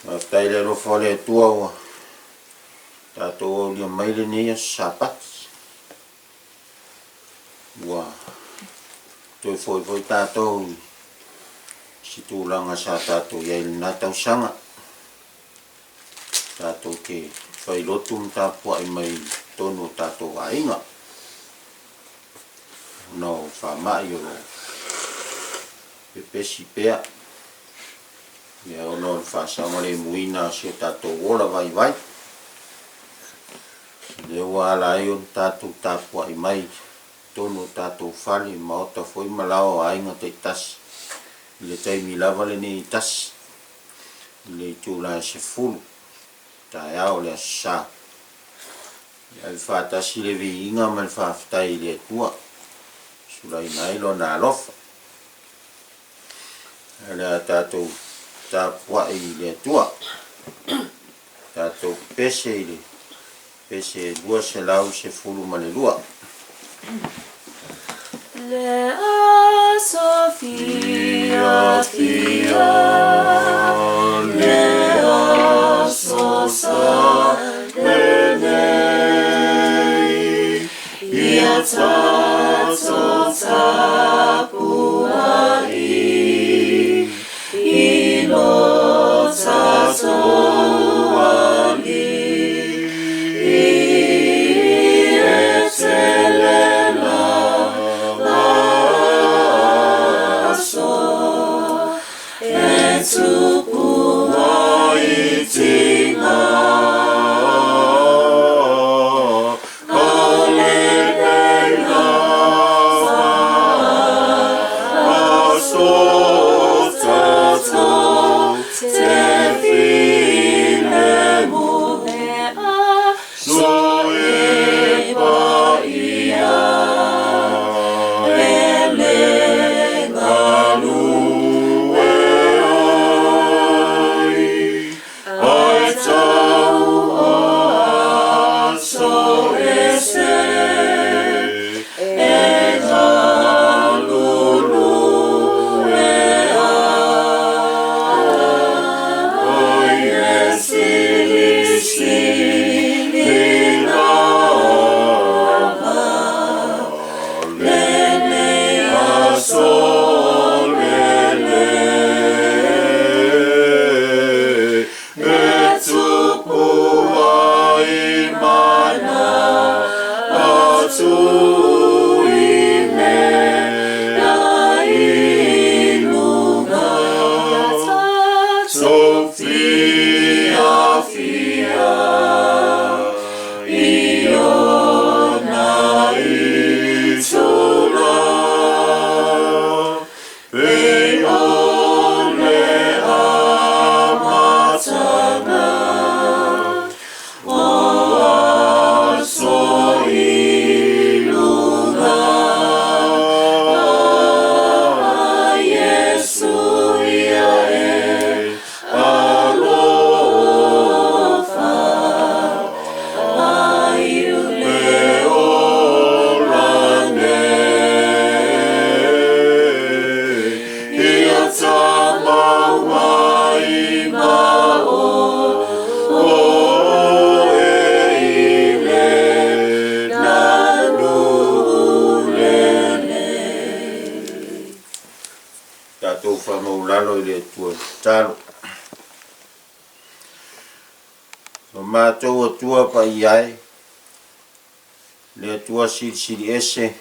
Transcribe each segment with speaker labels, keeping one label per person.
Speaker 1: Tai le lo fole tua wa. Tato lia mai le nei sapat. Wa. Toi foi tato si tulanga sa tato ia na tau sanga. Tato ke fai lotum tapua ai mai tonu tato ainga. No fa mai yo. Pepesi pea. Ia ono fa sama le muina se tato wola vai. Le wala yon tato tapua ai mai tonu tato fali maota foi malao ainga te tas. Le tai mi lava le ni tas. Le tula se fulu. Tai au le sa. Ia fa tasi le vi inga mal fa ftai le tua. Sulai nai lo na lofa. Ala tato tapua i le tua. Tato pese lua se lau se fulu ma le lua.
Speaker 2: Lea Sophia Fia Lea Sosa Lenei Ia Tato Tapua Ilo Tato
Speaker 1: Tua pa iai le tua sili ese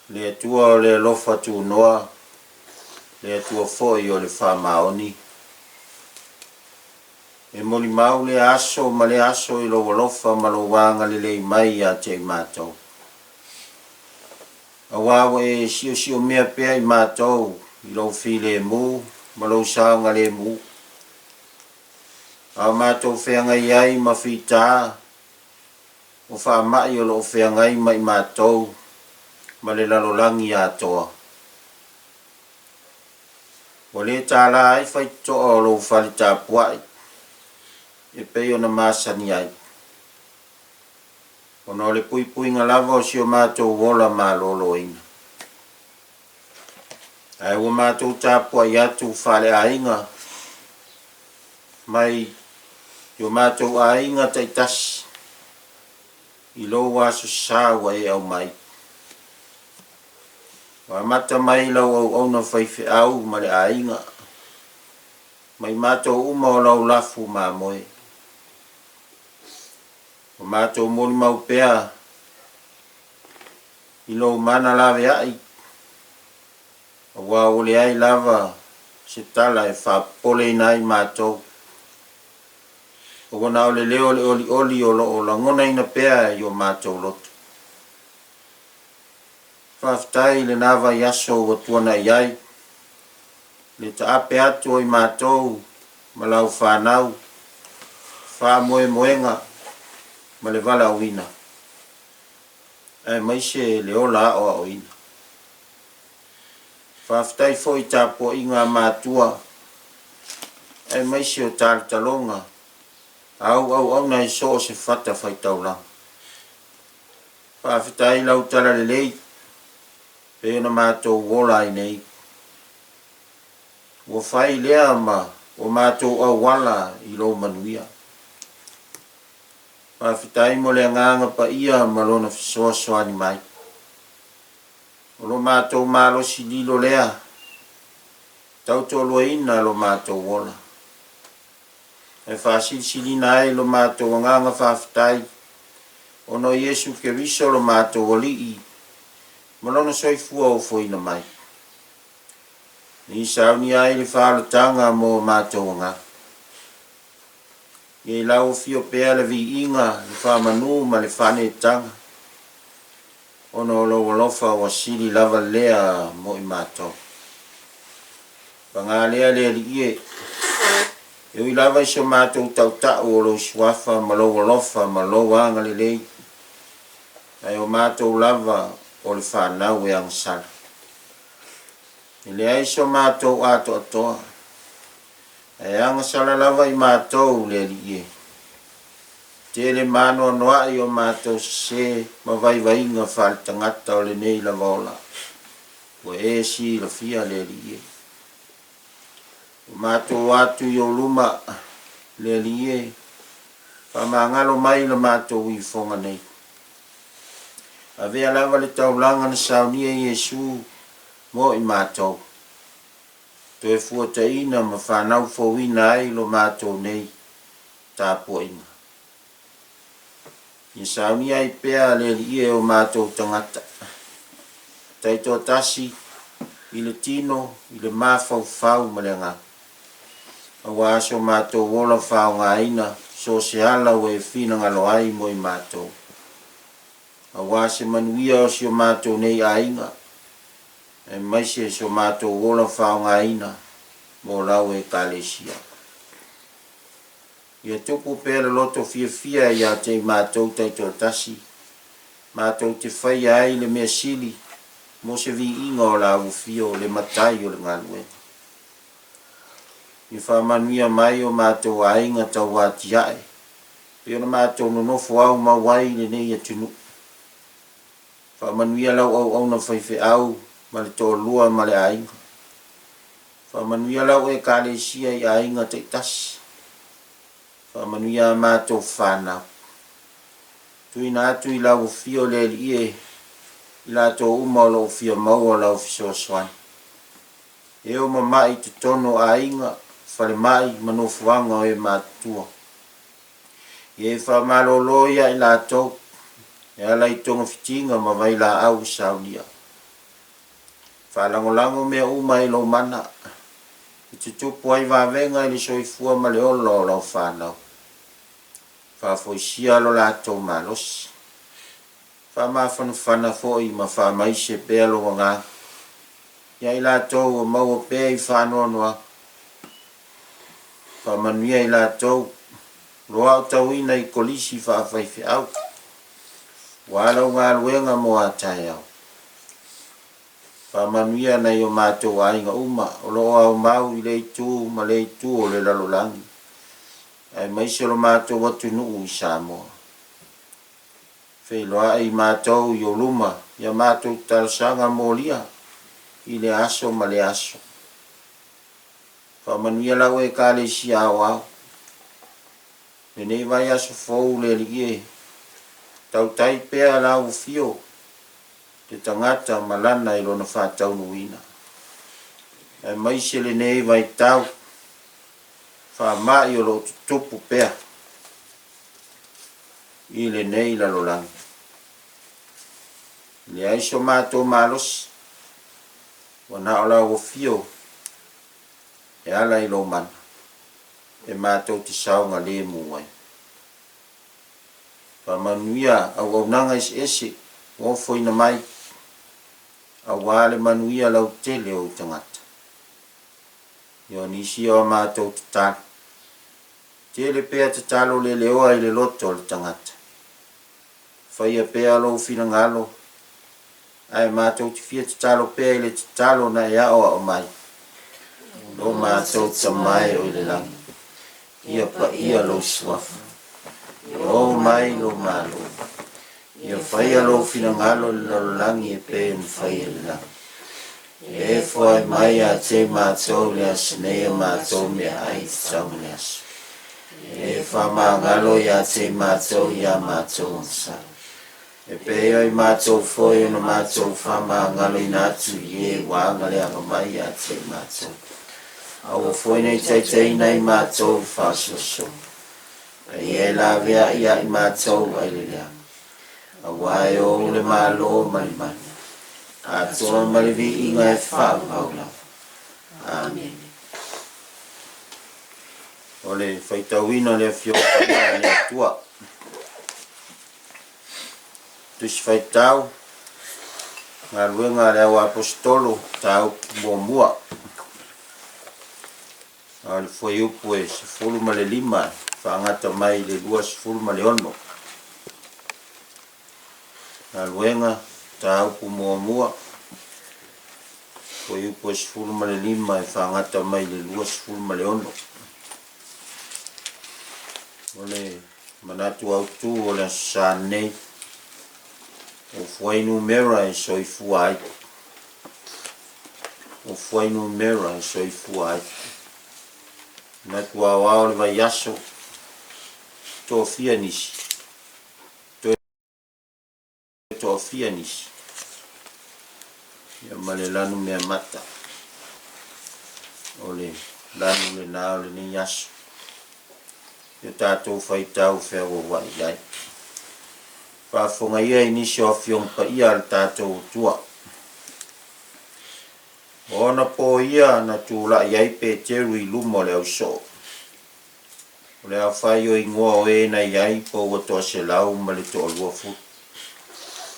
Speaker 1: le tua le lofa tu noa le tua foi o le fa maoni e moli mau le aso ma le aso i lo lofa ma lo wanga le mai a te mato a wawa e sio mea pea i mato i lo file mu ma lo saunga le mu a mato whenga iai ma whita o wha mai o lo whenga i mai mato ma le lalolangi atoa. O le tāla ai whai to o lo whali tā puai e pei o na masani ai. O no le pui ngā lava o si o mātou wola mā lolo ina. Ai o mātou tā puai atu whale a inga mai yo mātou ainga tai tas i lo waso sawa e au mai. Wa mata mai lau au na whaiwhi au ma le ainga. Mai mātou uma o lau lafu mā moe. O mātou moni mau pēa i lo mana lawe ai. O wā ole ai lava se tala e whapole nai mātou. O wana ole leo le oli o la ngona ina pēa i o mātou loto. Whaftai le nawa yaso o tuana iai. Le ta ape atu o i mātou ma lau whanau. Wha moe moenga ma le wala o ina. E maise le ola o o ina. Whaftai fo i tapo i ngā mātua. E maise o tāle talonga. Au nei so se fata fai taulang. Whaftai lau tala le lei. Peo na mātou wola i nei. Wo fai lea ma o mātou au wala i lo manuia. Whawhitai mo le nganga pa ia ma lona fisoa soani mai. O lo mātou malo si lilo lea. Tau to lo ina lo mātou wola. E whasil silina ai lo mātou nganga whawhitai. Ono Yesu ke riso lo mātou wali i. Ma lona soifua o foina mai. Ni sauni ai le whalatanga mo mātou ngā. Ye lau fio pēa le vi inga, le whamanu ma le whane tanga. Ono lo walofa wa siri lava lea mo i mātou. Panga lea lea li ie. Eo i lava iso mātou tau tau o lo swafa ma lo walofa ma lo wanga le lei. Ai o mātou lava o le whanau e ang sara. Ile ai so mātou ato atoa. E anga sala lava i mātou le li e. Te le mano noa i o mātou se ma vai inga whal tangata o le nei la vola. O e si la fia le li e. O mātou atu i o luma le li e. Whamangalo mai la mātou i fonga nei. A vea lava le taulanga na saunia i Yesu mo i mātou. To e fuata ina ma whanau fowina ai lo mātou nei tāpua inga. I saunia i pēa le li e o mātou tangata. Taito tasi, i le tino, i le mafau fau ma le ngā. A waso mātou wola fau ngā ina, so se ala o e fina ngalo ai mo i mātou. A wase manuia o si o mātou nei a inga. E maise so mātou wola whao ngā ina mō lau e kālesia. Ia tupu pēra loto fia ia te mātou taito tasi. Mātou te whai ai le mea sili mō se vi inga o lau fio le matai o le ngā lue. I whamanuia mai o mātou a inga tau wāti ae. Pēra mātou nonofo au mawai le nei atunu. Whamanuia lau au na whaiwhi au ma le tō lua ma le ainga. Whamanuia lau e kālesia i ainga te tasi. Whamanuia mātou whānau. Tui nā atu i lau fio le li e, i la tō uma o lau fio maua lau fiso swani. E o mamai te tono ainga, whare mai manofuanga o e mātua. E whamaloloia i la tō, e ala i tonga fitinga ma vai la au saulia. Whalangolango mea uma i lo mana. I te tupu ai wawenga i le soifua ma le olo o lau whanau. Whafoisia lo la tau malosi. Whamawhanawhana foi ma whamaise pēa lo ngā. Ia i la tau o maua pēa i whanoa noa. Whamanuia i la tau. Loa o tau ina i kolisi whawhaiwhi au. Walau ngā luenga mo a tai au. Whamanuia nei o mātou ainga uma, o loo au mau i leitu ma leitu o le lalolangi. Ai maise lo mātou watu nuu i Samoa. Whailoa ai mātou i o luma, ia mātou talsanga mōlia i le aso ma le aso. Whamanuia lau e kāle si au au, Le nei vai aso fou le li tau tai pea la ufio te tangata malana I lona whātau nuina. E mai se le nei vai tau whamai o lo tupu pea I le nei la lolang. Le aiso mātou malos wana o la ufio e ala I lo mana. E mātou te saunga le muai. Pamanuia au au nanga ese o foina mai au wale manuia lau tele o tangata. Yo nisi o mātou te tāna. Tele pea te talo le leoa I le loto o le tangata. Whaia pea lo fina ngalo. Ai mātou te fia te talo pea I le te talo na ea o mai. Lo mātou te mai o I le langi. Ia pa ia lo swafa. Lo mai lo malo. Ia whaia lo fina ngalo lo langi e pe en whaia le langi. E whai mai a te mātou le asinea mātou me ai tau le asu. E whama ngalo ia te mātou ia mātou ansa. E pe ai mātou whoi ona mātou whama ngalo I nātu I wanga le anga mai a te mātou. Awa whoi nei teitei nei mātou whasoso. E la vea ia I mātou ai le lea. Awa e o le mālo malimani. A toa malivi inga e whapaula. Amen. Ole whaitawina le whioka le tua. Tusi whaitau. Ngā ruenga le au apostolo tau mua. Al foi upu e se fulu ma le lima. Whaangata mai le lua se fulu ma le ono. Ngā ruenga tau pu mua. Foi upu e se fulu ma le lima e whaangata mai le lua se fulu ma le ono. Ole manatu au tu o le sa nei. O fuainu mera e soifu ai. O fuainu mera e soifu ai. Natu au au le vai aso. Tō fia nisi. Tō fia nisi. Ia male lanu mea mata. Ole lanu le nao le ni aso. Ia tātou whaitau whea o wai ai. Whafonga ia inisi o fiong pa ia al tātou tua. Ona po ia na tūla iai pe teru I lumo le au so. O le au whai o ingoa o e na iai po watoa se lau ma le toa lua fu.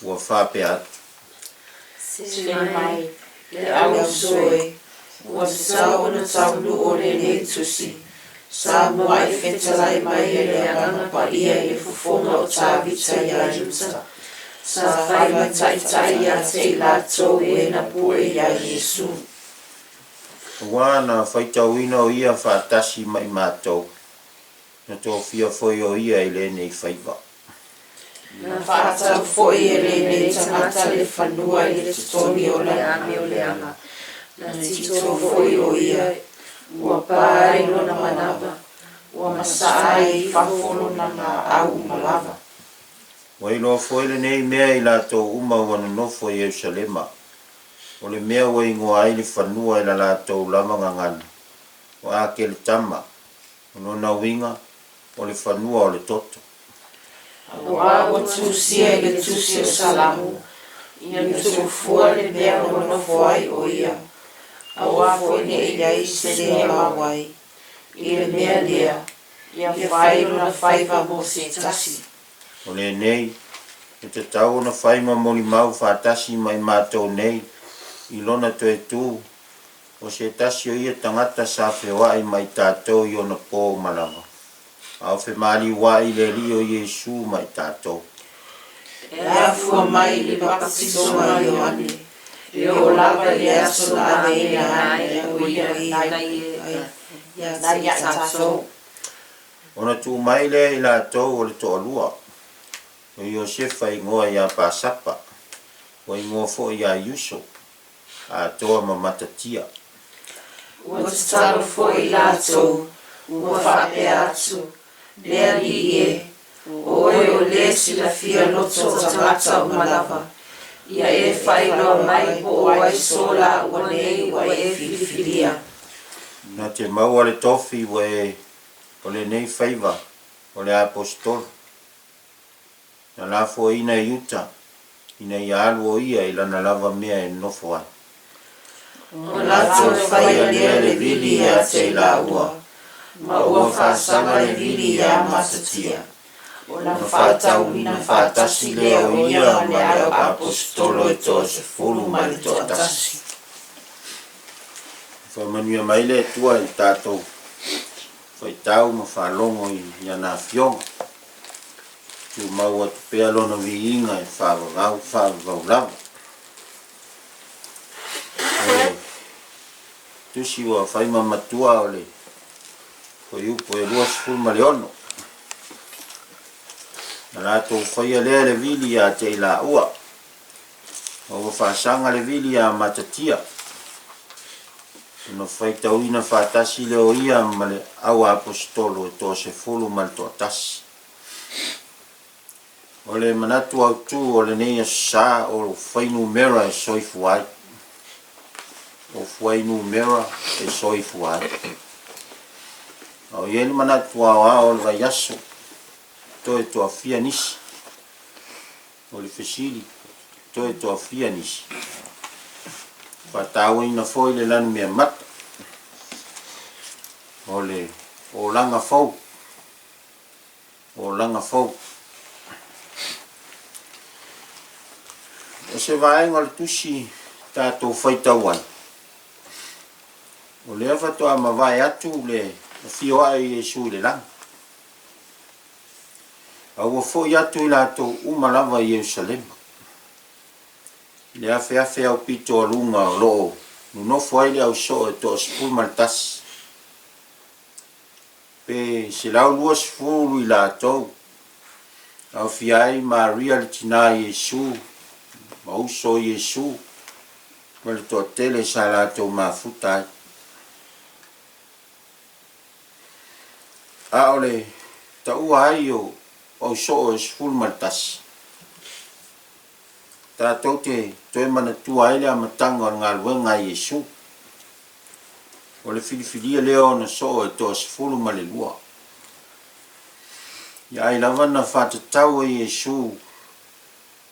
Speaker 1: Ua whape atu.
Speaker 2: Se mai, le au soe, ua sao na taunu o le le tusi. Sa mua I whetalai mai e le anga pa ia e fufonga o tāwita ia juta. Sa whaima taitai a te lātou e na pue ia Jesu.
Speaker 1: Wana whaitauina o ia whaatasi mai mātou. Na tō fia foi o ia I le nei whaiva.
Speaker 2: Na whaatau foi e le nei tangata le whanua I le tutoni o le ame o le anga. Na tito foi o ia. Ua pai no na manaba, ua masai whafono na ngā au malava.
Speaker 1: Wailo foi le nei mea I lātou uma wana nofo I Eusalema. O le mea wa ingo ai le whanua I la lātou lama ngangana. O ake le tama, o nona winga, o le whanua o le toto.
Speaker 2: O awa tūsia le tūsia salamu, ina tūfua le mea o nofo ai o ia. Awa foi ne ia I se le mawai. I le mea lea, ia whai na whaiva mo se tasi.
Speaker 1: O le nei, e te tau na whaima moli mau whaatasi mai mātou nei, I lona to e tū, o se tasi o ia tangata sa whewai mai tātou I ona pō malama. Au whe mali wai le li o Jesu mai tātou.
Speaker 2: E afua mai le baptisoma Ioane. E o lava le aso na ane ane o ia na ia tātou.
Speaker 1: Ona tū mai le I lātou o le toa lua. O Iosefa I ngoa ia Pasapa. O I ngoa fo ia Yuso. A toa mamatatia.
Speaker 2: Ua te talo fo I lātou. Ua whape atu. lea li e, oe o le sila fia loto tangata o malava. Ia e whainoa mai po o ai sola ua nei ua e filifilia.
Speaker 1: Na te maua le tofi o le nei whaiva, o le apostol. Na lafo ina i uta, ina i alu o ia i lana lava mea e nofo ai.
Speaker 2: O lato e whaia lea le vili a te la ua, ma ua whaasanga le vili a matatia. O na whaatau ina whaatasi lea o ia ma le apostolo e tō se fulu ma le tō atasi.
Speaker 1: Whamanuia mai le tua i tātou whaitau ma whalongo i ana fionga. Tu maua tu pea lona vi inga e whavavau lava. Tusi wa whaima matua o le koi upo e lua sifuru ma le ono. Na rātou whaia lea le vili a te ila ua. O whaasanga le vili a matatia. No whaitau ina whaatasi leo ia ma le au apostolo e tō se fulu ma le tō atasi. O le manatu au tū o le neia sā o whainu mera e soifu ai. O whainu mera e soifu ai. O ieni manatu au o le vai aso. To e toa fia nisi. O le fesili. To e toa fia nisi. Whatau ina foi le lanu mea mata. O langa fau. O langa fau. O se vaenga le tusi tātou whaitau ai. O lea whatoa ma vai atu le fio ai e sui le langa. Au fo atu i lātou umalava i Jerusalem. Le afe au pito o lunga o loo. Nuno fwai le au so e to spul maltas. Pe se lau lua sfuru i lātou. Au fiai Maria le tina Jesu. Mauso Jesu. Mele to tele sa lātou mafutai. A ole ta ua ai o so o sful maltas. Ta tote toe mana tua ele a matanga ngā luenga Jesu. O le filifilia leo na so e to sfulu ma le lua. Ia ai lava na whatatau e Jesu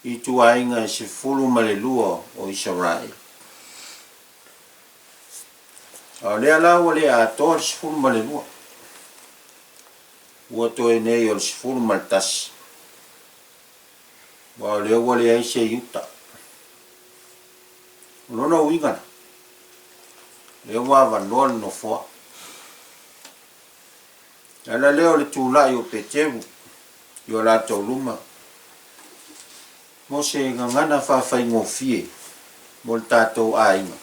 Speaker 1: i tua inga e sfulu ma le lua o Israel. O lea lau le a toa sfulu ma le lua. Ua toe nei o sfulu ma le tasi. Wa leo wale ai se yuta. Lona uingana. Leo wa vanol no foa. Ala leo le tūlai o Peteru. Yo la tau luma. Mo se ngangana whawhai ngofie. Mo le tātou ainga.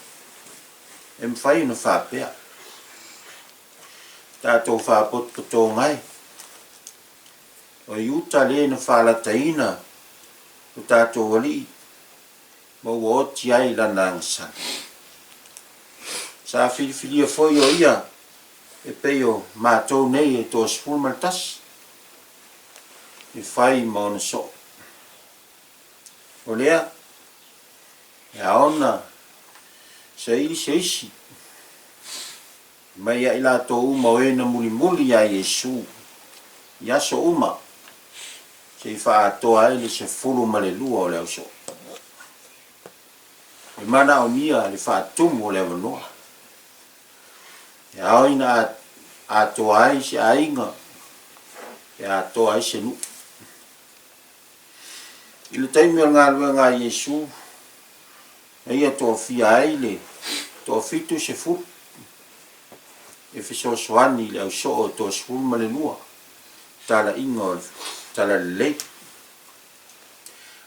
Speaker 1: E mwhai na whapea. Tātou whapot kato ngai. O yuta le na whalataina. O tātou wali, mo oti ai lana ngsan. Sa filifilia foi o ia, e peo mātou nei e tō sifuru maltas. E whai mauna so. O lea, e aona, sa ili se isi. Mai ai la tō uma o ena muli muli a Jesu. Iaso uma. Se fa atoa ele se fulu ma le lua o le auso. E mana o mia le fa atumu o le avanoa. E aoina atoa ai se ainga. E atoa ai se nu. I le taimi o ngā lua ngā Jesu. E ia toa fia ai le. Toa fitu se fulu. E fiso soani le auso o toa se fulu ma le lua. Tala inga o tala lei.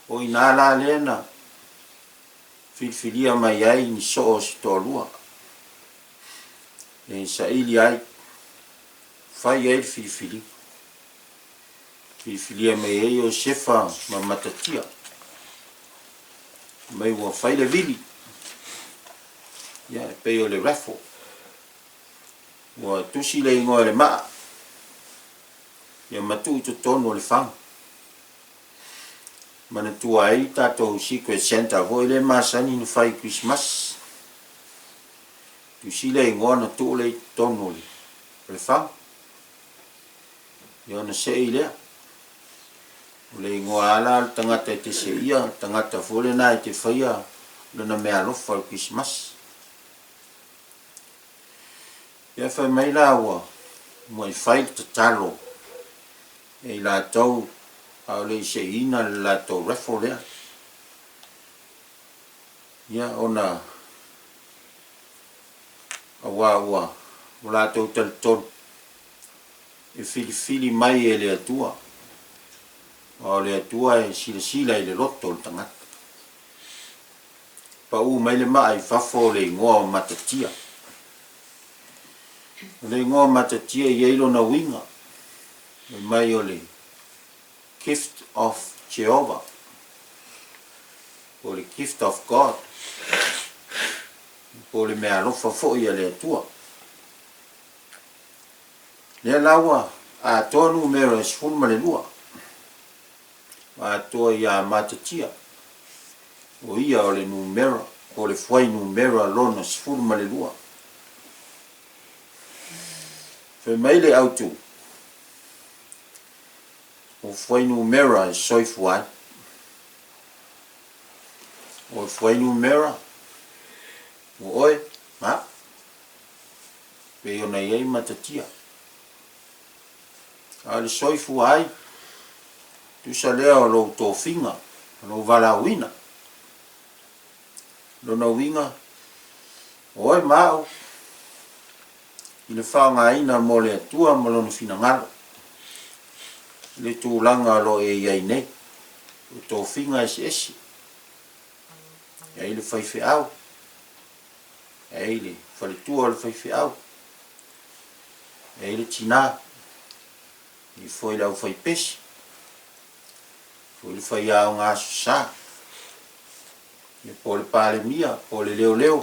Speaker 1: O ina la lena. Filfilia mai ai ni so o si tolua. E sa ili ai. Fai ai filfili. Filfilia mai ai o sefa ma matatia. Mai ua fai le vili. Ia e peo le rafo. Ua tusi le ingoa le maa. ia matu i totonu o le whanga. Mana tua ai tātou Secret Santa vo ile masani ni whai Christmas. Tu sile ingoa na tu le tonu le whanga. Ia na se ilea. O le ingoa ala tangata te se ia, tangata fole na te whaia lana mea lofa o Christmas. Ia whai mai la ua, mo i whai ta talo. E la tau au le se ina la tau refo lea. Ia ona awa ua, o la tau talton. E fili mai e le atua. O le atua e sila i le loto o tangata. Pa u mai le maa i fafo le ingoa matatia. Le ingoa matatia i eilo na winga. Le mai o le gift of Jehovah. O le gift of God. O le mea lofa fo i le atua. Le lawa a tonu mero e sfulma le lua. A toa ia matatia. O ia o le numera, o le fuai numera lona sfulma le lua. Fe mai le autu. O fuai numera e soifuai. O fuai numera. O oe, ma. Pe ona iei matatia. A le soifuai. Tu sa lea o lo tofinga, lo valawina. Lo na winga, oe mao. I le whaanga ina mo le atua mo lo na finangalo. Le tūlanga lo e iai nei. O tofinga esi. E le whaife au. E le whalitua le whaife au. E le tina. I foi lau whaipesi. O le whai au ngā susā. Ia po le pāle mia, po le leo.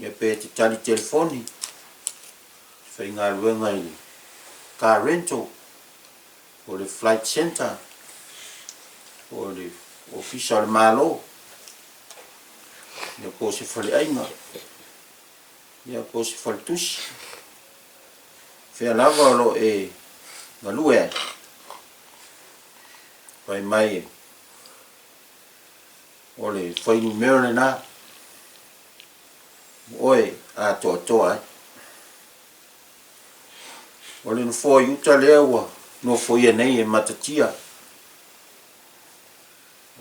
Speaker 1: Ia pe te tali telefoni. Whai ngā ruenga i le car rental. O le flight center. O le ofisa le malo. Ia po se whale ainga. Ia po se whale tusi. Whea lava lo e ngalue. Pai mai o le whai numero le nā. Oe a toa. O le nufo iuta lea ua no foi nei e matatia.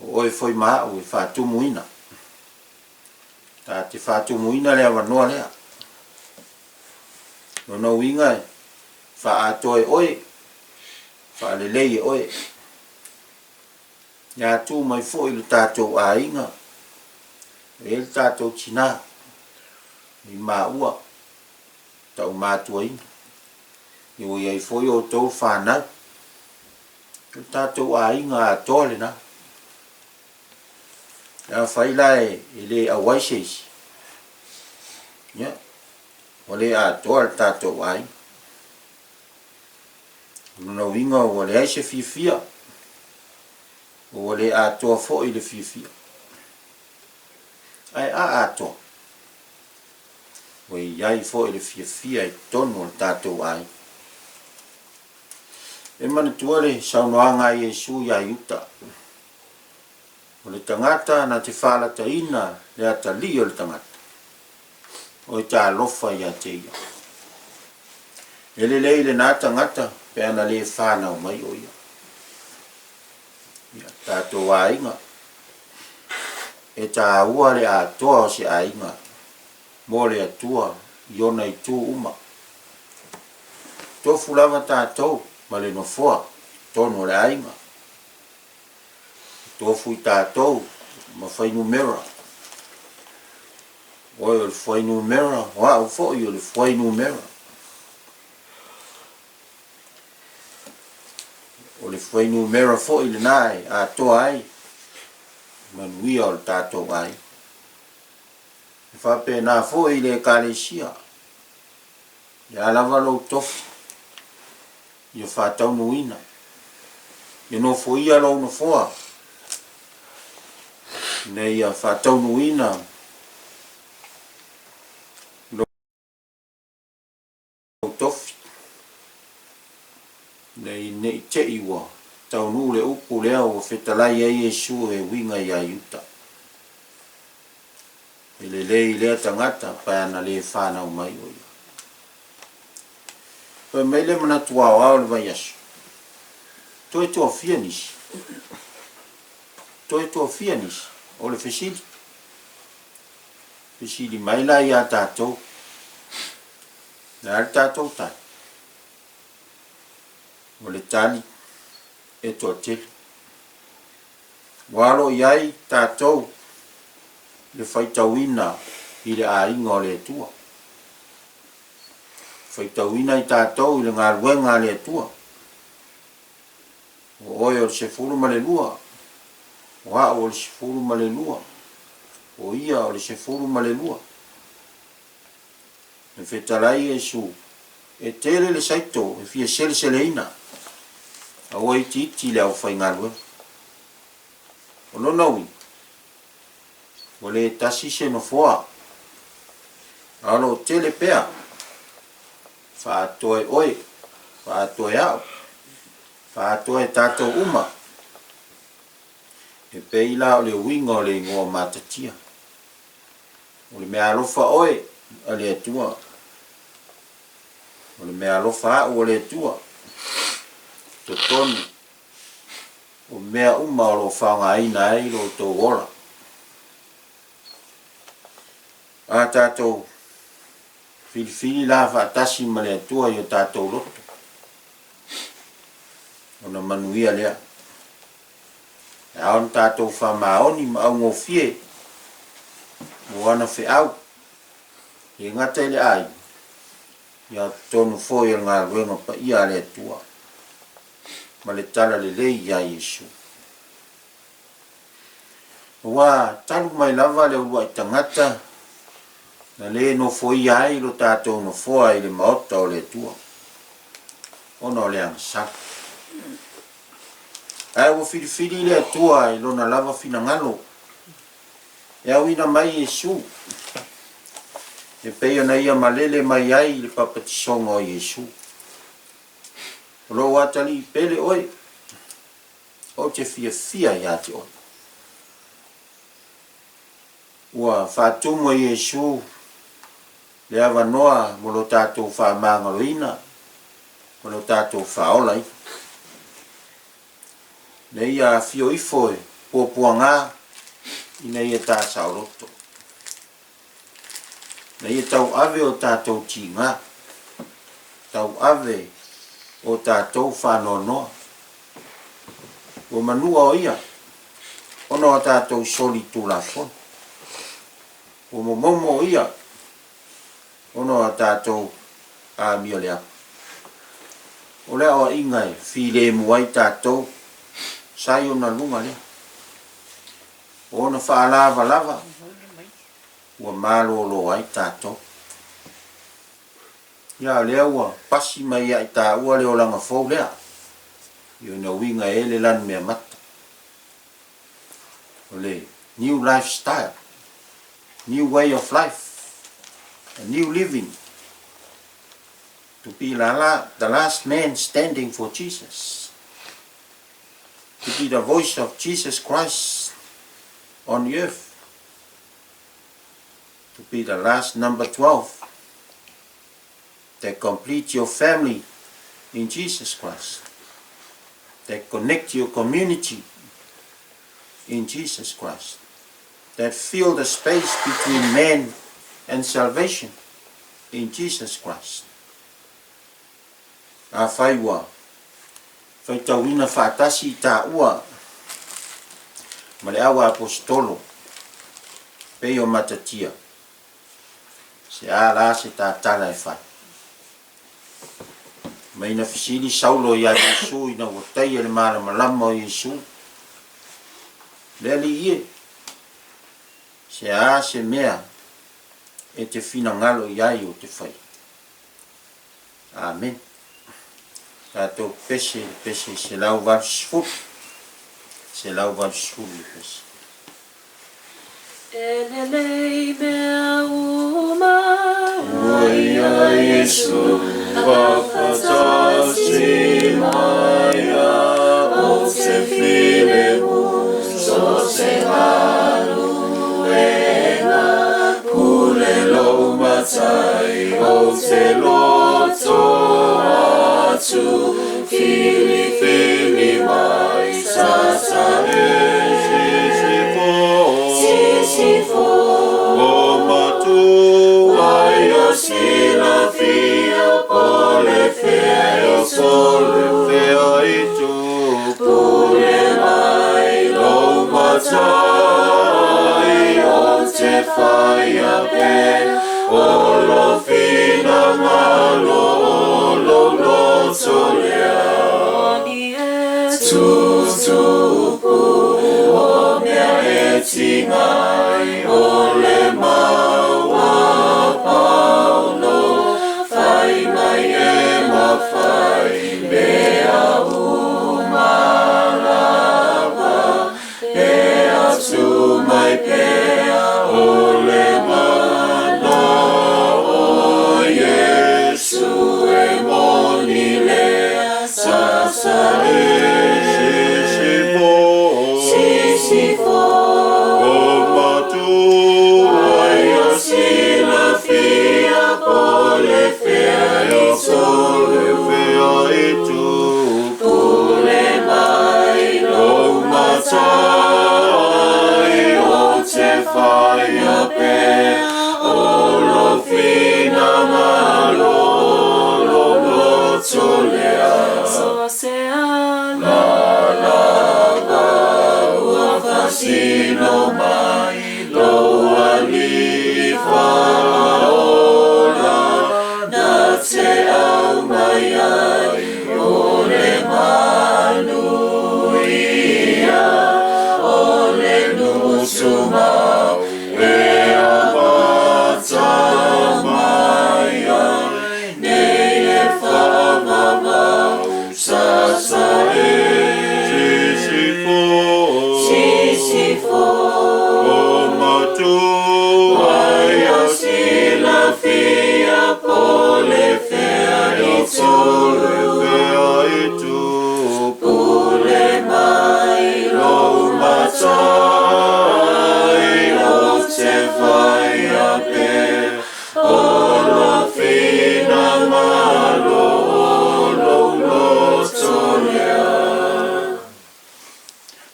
Speaker 1: Oe foi maa o e whaatumuina. Ta te whaatumuina lea wanoa lea. No winga e whaatoe oe. Whaalelei e oe. Ia tu mai fo i le tātou a inga. E le tātou tina. I maua. Tau mātua inga. I o iai fo i o tau whanau. Le tātou a inga a tole na. Ia whaila e le awaiseisi. Ia. O le a toa le tātou a inga. Nuna winga o le aise fifia. O le a toa fo i le fifia. Ai a toa. O iai fo i le fifia i tonu o tātou ai. E mana tuare saunoanga i Jesu ia iuta. O le tangata na te whalata ina le ata li o le tangata. O i tā lofa ia te ia. E le leile nā tangata pe ana le whanau mai o ia. Tātou a inga. E tā ua le a toa o se a inga. Mo le atua i ona i tū uma. Tofu lava tātou ma le nofoa tono le a inga. Tofu i tātou ma whai numera. Oe o le whai numera. Wa o fo i o le whai numera. O le whai numera fo i le nai a toa ai. Manuia o le tātou ai. E whape nā fo i le kālesia. Le alawa lau tofu. ia whātaunuina. Ia no fuia lo no foa. Nei ia whātaunuina. Lo tofi. Nei nei te iwa. Taunu le upu lea o whetalai e Yesu e winga ia yuta. E le lei lea tangata pai ana le whanau mai o ia. Pai mai le mana tuao au le vai asu. Toi tua fia nisi. Toi tua fia nisi. O le fesili. Fesili mai la ia tātou. Na ale tātou tai. O le tali. E toa tele. Walo iai tātou. Le whaitauina i le ainga o le tua. Whaitauina i tātou i le ngā ruenga le tua. O oi o se furu ma le lua. O a o le se furu ma le lua. O ia o le se furu ma le lua. E whetalai e su. E tere le saito. E fia sele sele ina. A oi titi le au whai ngā ruenga. O no naui. O le tasi se no foa. Alo tele pea. Whaatoe oi. Whaatoe au. Whaatoe tātou uma. E peila o le winga o le ingoa matatia. O le mea alofa oi. A le atua. O le mea alofa au o le atua. Totonu. O mea uma o lo whaunga aina ai lo tō ora. A tātou whiriwhiri la whaatasi ma le atua i o tātou loto. Ona manuia lea. E aon tātou whamaoni ma au ngofie. Mo ana whi au. I ngata ele ai. Ia tonu foi o ngā ruenga pa ia le atua. Ma le tala le lei ia Yesu. Wa talu mai lava le ua i tangata. Na le no foi ai lo tātou no foa i le maota o le tua. Ona o le angsak. Ai o whiriwhiri le atua i lona lava fina ngalo. E au ina mai Yesu. E pei ana ia malele mai ai le papatisonga o Yesu. Lo watali pele oi. O te fia ia te oi. Ua whātumo Yesu. Le awa noa mo lo tātou whamangaloina. Mo lo tātou whaolai. Nei a fio ifoe. Pōpua ngā. Ina ia tā sauroto. Nei tau ave o tātou ti ngā. Tau ave o tātou whanonoa. O manua o ia. Ono a tātou soli tūlafon. O momomo o ia. Ono a tātou a mia lea. O lea o ingai, while muai tātou, sai o na lunga lea. O na whaalava lava, ua mālolo ai tātou. Ia lea ua pasi mai ai tā ua leo langa fau lea. Io na winga ele lan mea mata. O le new lifestyle, new way of life. A new living, to be the last man standing for Jesus, to be the voice of Jesus Christ on the earth, to be the last number 12, that complete your family in Jesus Christ, that connect your community in Jesus Christ, that fill the space between man and salvation in Jesus Christ. A whaiwa, whaitawina whaatasi tā ua, ma le awa apostolo, peo matatia, se a la se tā tala e whai. Ma ina fisili saulo ia Yesu, ina watai ele mara malama o Yesu, le ali ie, se a se mea, e te whina ngalo iai o te whai. Amen. Tātou pese se lau vasfut. Se lau vasfut pese.
Speaker 2: Elelei mea uma.
Speaker 1: Oia Yesu, whakatasi maia, o te whilehu, so te haru ena, pule lau matai, o te loto atu, fili mai, tata sisifo, o matu, sila fia pole fea yo sole fea itu pule mai lo matai o te whaia pe o lo fina malo lo tolea tutupu o mea e tingai o le maua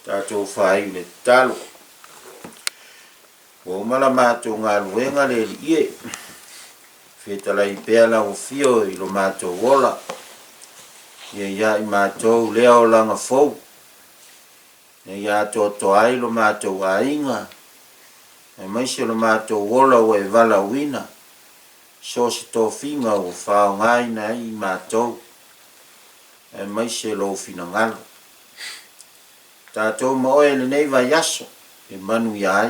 Speaker 1: Tātou whai le talo. Wa umala mātou ngā luenga le li ie. Whetalai pēa la o fio I lo mātou wola. Ia I mātou lea o langa fau. Ia to ai lo mātou ainga. E maise lo mātou wola o e vala wina. So se tō whinga o whao ngaina I mātou. E maise lo whina ngalo. Tātou moe le nei vai aso, e manu iai.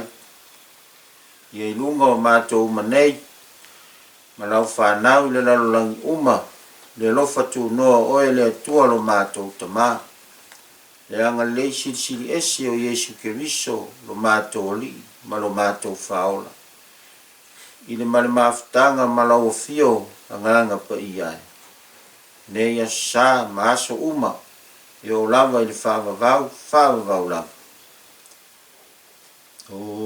Speaker 1: Ia I lunga o mātou manei, ma lau whanau le lalolangi uma, le lofa tu noa oe le atua lo mātou tamā. Le anga lei siri ese o Yesu Keriso lo mātou li, ma lo mātou whaola. I le male mawhtanga ma lau o fio, anganga pa iai. Nei a sa ma aso uma, e o lava I le whawavau lava. O